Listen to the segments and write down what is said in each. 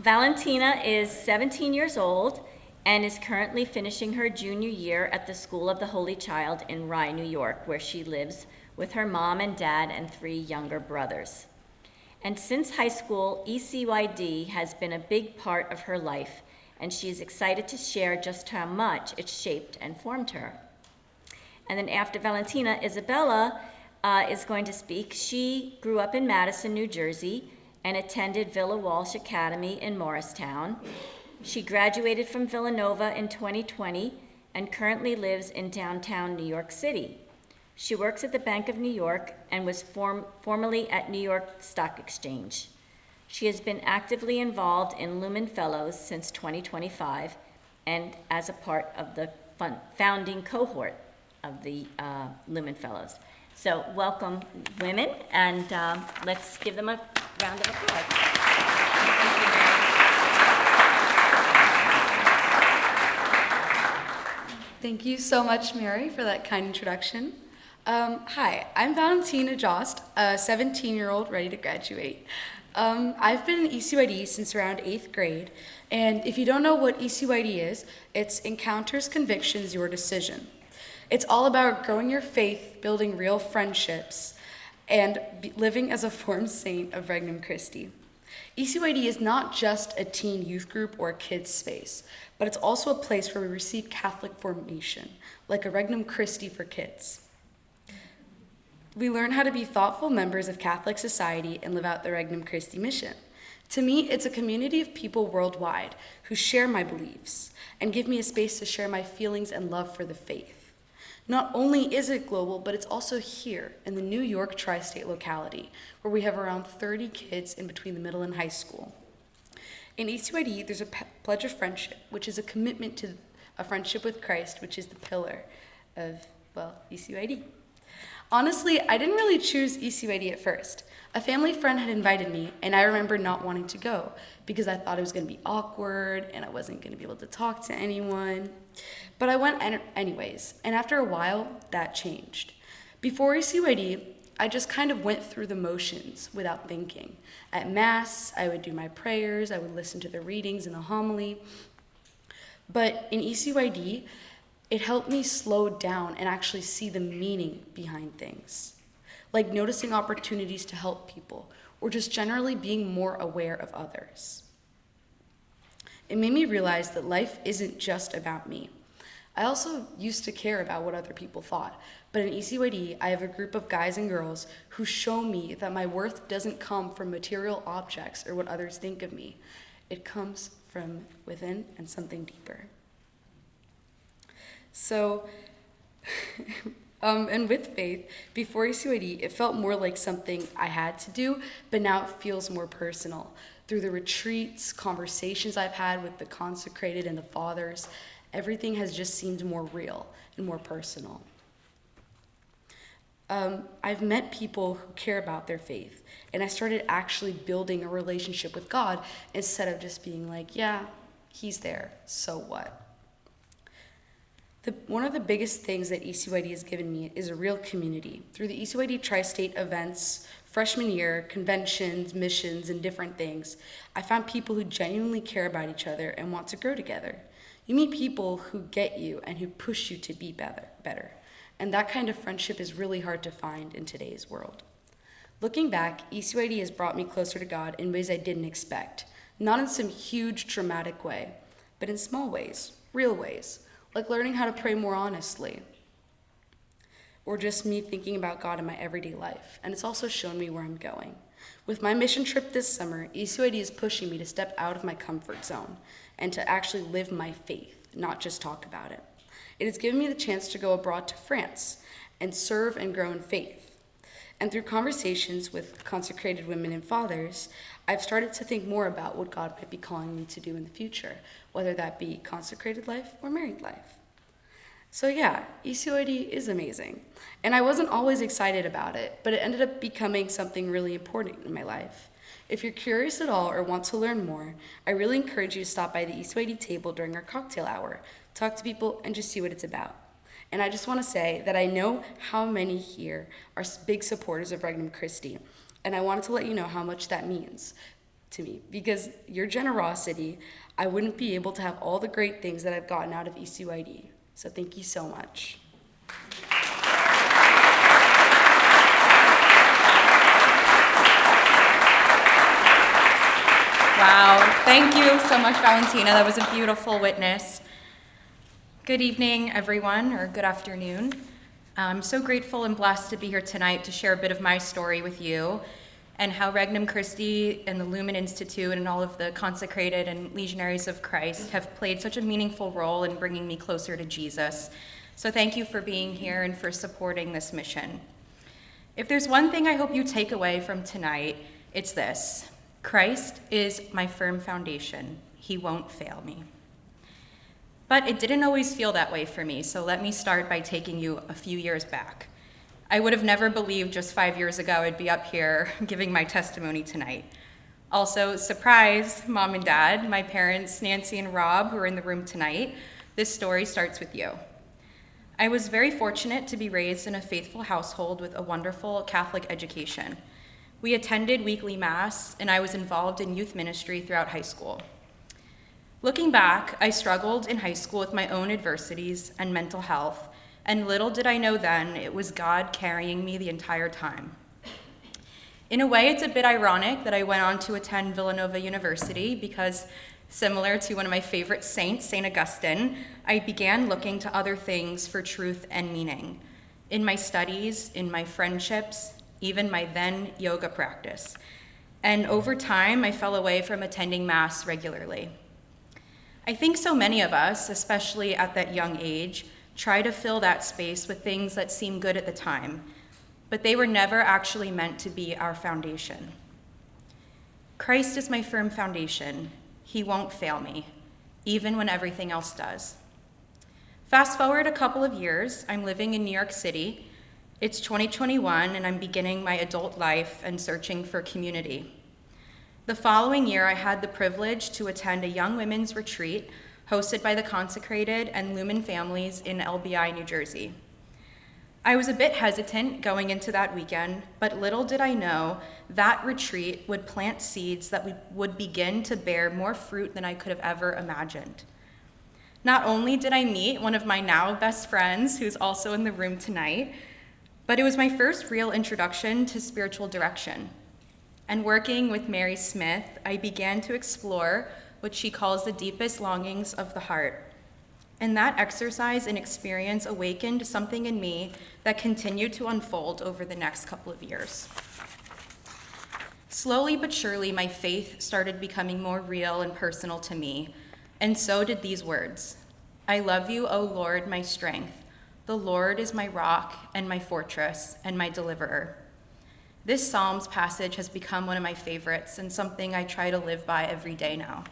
Valentina is 17 years old and is currently finishing her junior year at the School of the Holy Child in Rye, New York, where she lives with her mom and dad and 3 younger brothers. And since high school, ECYD has been a big part of her life, and she is excited to share just how much it shaped and formed her. And then after Valentina, Isabella is going to speak. She grew up in Madison, New Jersey, and attended Villa Walsh Academy in Morristown. She graduated from Villanova in 2020 and currently lives in downtown New York City. She works at the Bank of New York and was formerly at New York Stock Exchange. She has been actively involved in Lumen Fellows since 2025 and as a part of the founding cohort of the Lumen Fellows. So welcome, women, and let's give them a round of applause. Thank you so much, Mary, for that kind introduction. Hi, I'm Valentina Jost, a 17-year-old ready to graduate. I've been in ECYD since around 8th grade, and if you don't know what ECYD is, it's Encounters, Convictions, Your Decision. It's all about growing your faith, building real friendships, and living as a formed saint of Regnum Christi. ECYD is not just a teen youth group or a kids space, but it's also a place where we receive Catholic formation, like a Regnum Christi for kids. We learn how to be thoughtful members of Catholic society and live out the Regnum Christi mission. To me, it's a community of people worldwide who share my beliefs and give me a space to share my feelings and love for the faith. Not only is it global, but it's also here in the New York Tri-State locality, where we have around 30 kids in between the middle and high school. In ECYD, there's a pledge of friendship, which is a commitment to a friendship with Christ, which is the pillar of, ECYD. Honestly, I didn't really choose ECYD at first. A family friend had invited me, and I remember not wanting to go because I thought it was going to be awkward and I wasn't going to be able to talk to anyone. But I went anyways, and after a while, that changed. Before ECYD, I just kind of went through the motions without thinking. At Mass, I would do my prayers, I would listen to the readings and the homily. But in ECYD, it helped me slow down and actually see the meaning behind things, like noticing opportunities to help people, or just generally being more aware of others. It made me realize that life isn't just about me. I also used to care about what other people thought, but in ECYD, I have a group of guys and girls who show me that my worth doesn't come from material objects or what others think of me. It comes from within and something deeper. So, and with faith, before ECYD, it felt more like something I had to do, but now it feels more personal. Through the retreats, conversations I've had with the consecrated and the fathers, everything has just seemed more real and more personal. I've met people who care about their faith, and I started actually building a relationship with God instead of just being like, yeah, he's there, so what? One of the biggest things that ECYD has given me is a real community. Through the ECYD Tri-State events, freshman year, conventions, missions, and different things, I found people who genuinely care about each other and want to grow together. You meet people who get you and who push you to be better. And that kind of friendship is really hard to find in today's world. Looking back, ECYD has brought me closer to God in ways I didn't expect. Not in some huge, dramatic way, but in small ways, real ways. Like learning how to pray more honestly, or just me thinking about God in my everyday life. And it's also shown me where I'm going. With my mission trip this summer, ECYD is pushing me to step out of my comfort zone and to actually live my faith, not just talk about it. It has given me the chance to go abroad to France and serve and grow in faith. And through conversations with consecrated women and fathers, I've started to think more about what God might be calling me to do in the future, whether that be consecrated life or married life. So yeah, ECYD is amazing. And I wasn't always excited about it, but it ended up becoming something really important in my life. If you're curious at all or want to learn more, I really encourage you to stop by the ECYD table during our cocktail hour, talk to people, and just see what it's about. And I just want to say that I know how many here are big supporters of Regnum Christi, and I wanted to let you know how much that means. to me, because your generosity, I wouldn't be able to have all the great things that I've gotten out of ECYD. So thank you so much. Wow, thank you so much, Valentina. That was a beautiful witness. Good evening, everyone, or good afternoon. I'm so grateful and blessed to be here tonight to share a bit of my story with you and how Regnum Christi and the Lumen Institute and all of the Consecrated and Legionaries of Christ have played such a meaningful role in bringing me closer to Jesus. So thank you for being here and for supporting this mission. If there's one thing I hope you take away from tonight, it's this: Christ is my firm foundation. He won't fail me. But it didn't always feel that way for me, so let me start by taking you a few years back. I would have never believed just 5 years ago I'd be up here giving my testimony tonight. Also, surprise, Mom and Dad, my parents, Nancy and Rob, who are in the room tonight, this story starts with you. I was very fortunate to be raised in a faithful household with a wonderful Catholic education. We attended weekly Mass, and I was involved in youth ministry throughout high school. Looking back, I struggled in high school with my own adversities and mental health, and little did I know then it was God carrying me the entire time. In a way, it's a bit ironic that I went on to attend Villanova University because, similar to one of my favorite saints, St. Augustine, I began looking to other things for truth and meaning. In my studies, in my friendships, even my then yoga practice. And over time, I fell away from attending Mass regularly. I think so many of us, especially at that young age, try to fill that space with things that seem good at the time, but they were never actually meant to be our foundation. Christ is my firm foundation. He won't fail me, even when everything else does. Fast forward a couple of years, I'm living in New York City. It's 2021, and I'm beginning my adult life and searching for community. The following year, I had the privilege to attend a young women's retreat hosted by the Consecrated and Lumen families in LBI, New Jersey. I was a bit hesitant going into that weekend, but little did I know that retreat would plant seeds that would begin to bear more fruit than I could have ever imagined. Not only did I meet one of my now best friends, who's also in the room tonight, but it was my first real introduction to spiritual direction. And working with Mary Smith, I began to explore what she calls the deepest longings of the heart. And that exercise and experience awakened something in me that continued to unfold over the next couple of years. Slowly but surely, my faith started becoming more real and personal to me, and so did these words: I love you, O Lord, my strength. The Lord is my rock and my fortress and my deliverer. This Psalms passage has become one of my favorites and something I try to live by every day now.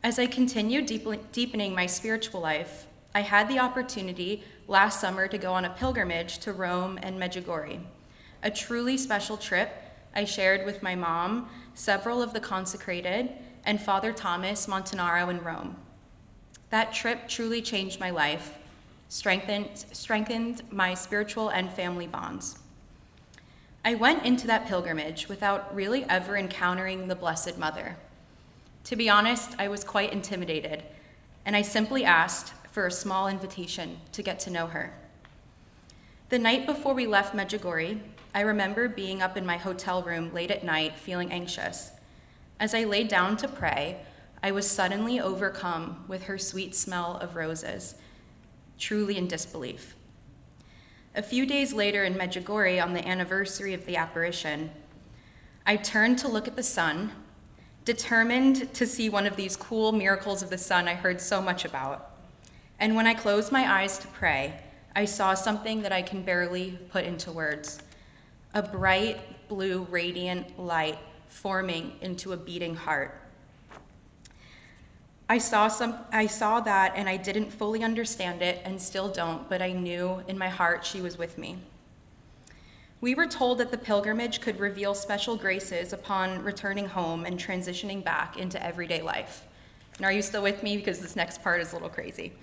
As I continue deepening my spiritual life, I had the opportunity last summer to go on a pilgrimage to Rome and Medjugorje, a truly special trip I shared with my mom, several of the Consecrated, and Father Thomas Montanaro in Rome. That trip truly changed my life, strengthened my spiritual and family bonds. I went into that pilgrimage without really ever encountering the Blessed Mother. To be honest, I was quite intimidated, and I simply asked for a small invitation to get to know her. The night before we left Medjugorje, I remember being up in my hotel room late at night feeling anxious. As I laid down to pray, I was suddenly overcome with her sweet smell of roses, truly in disbelief. A few days later in Medjugorje, on the anniversary of the apparition, I turned to look at the sun, determined to see one of these cool miracles of the sun I heard so much about. And when I closed my eyes to pray, I saw something that I can barely put into words: a bright blue radiant light forming into a beating heart. I saw that, and I didn't fully understand it and still don't, but I knew in my heart she was with me. We were told that the pilgrimage could reveal special graces upon returning home and transitioning back into everyday life. And are you still with me? Because this next part is a little crazy.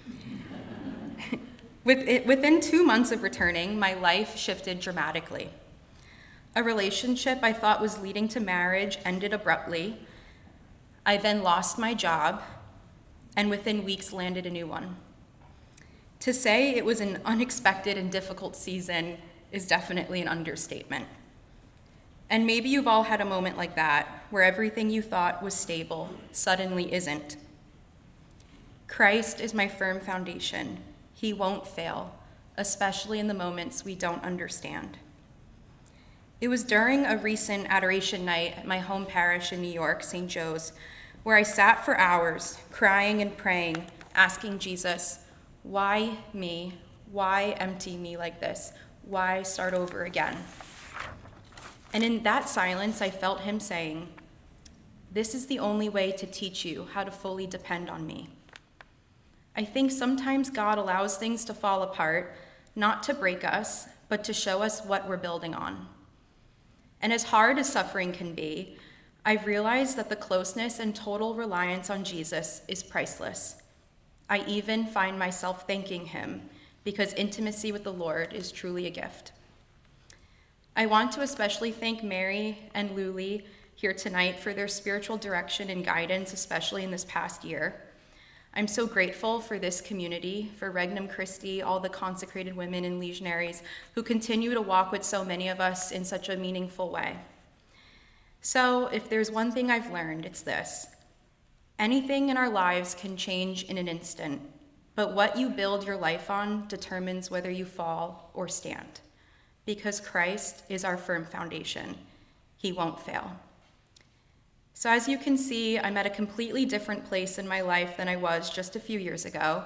Within 2 months of returning, my life shifted dramatically. A relationship I thought was leading to marriage ended abruptly. I then lost my job, and within weeks landed a new one. To say it was an unexpected and difficult season is definitely an understatement. And maybe you've all had a moment like that, where everything you thought was stable suddenly isn't. Christ is my firm foundation. He won't fail, especially in the moments we don't understand. It was during a recent adoration night at my home parish in New York, St. Joe's, where I sat for hours, crying and praying, asking Jesus, why me? Why empty me like this? Why start over again? And in that silence, I felt him saying, this is the only way to teach you how to fully depend on me. I think sometimes God allows things to fall apart, not to break us, but to show us what we're building on. And as hard as suffering can be, I've realized that the closeness and total reliance on Jesus is priceless. I even find myself thanking him because intimacy with the Lord is truly a gift. I want to especially thank Mary and Luli here tonight for their spiritual direction and guidance, especially in this past year. I'm so grateful for this community, for Regnum Christi, all the consecrated women and legionaries who continue to walk with so many of us in such a meaningful way. So if there's one thing I've learned, it's this. Anything in our lives can change in an instant, but what you build your life on determines whether you fall or stand. Because Christ is our firm foundation. He won't fail. So as you can see, I'm at a completely different place in my life than I was just a few years ago,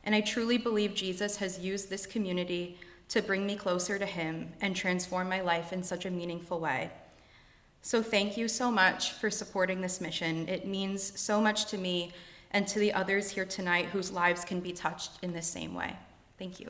and I truly believe Jesus has used this community to bring me closer to him and transform my life in such a meaningful way. So thank you so much for supporting this mission. It means so much to me and to the others here tonight whose lives can be touched in this same way. Thank you.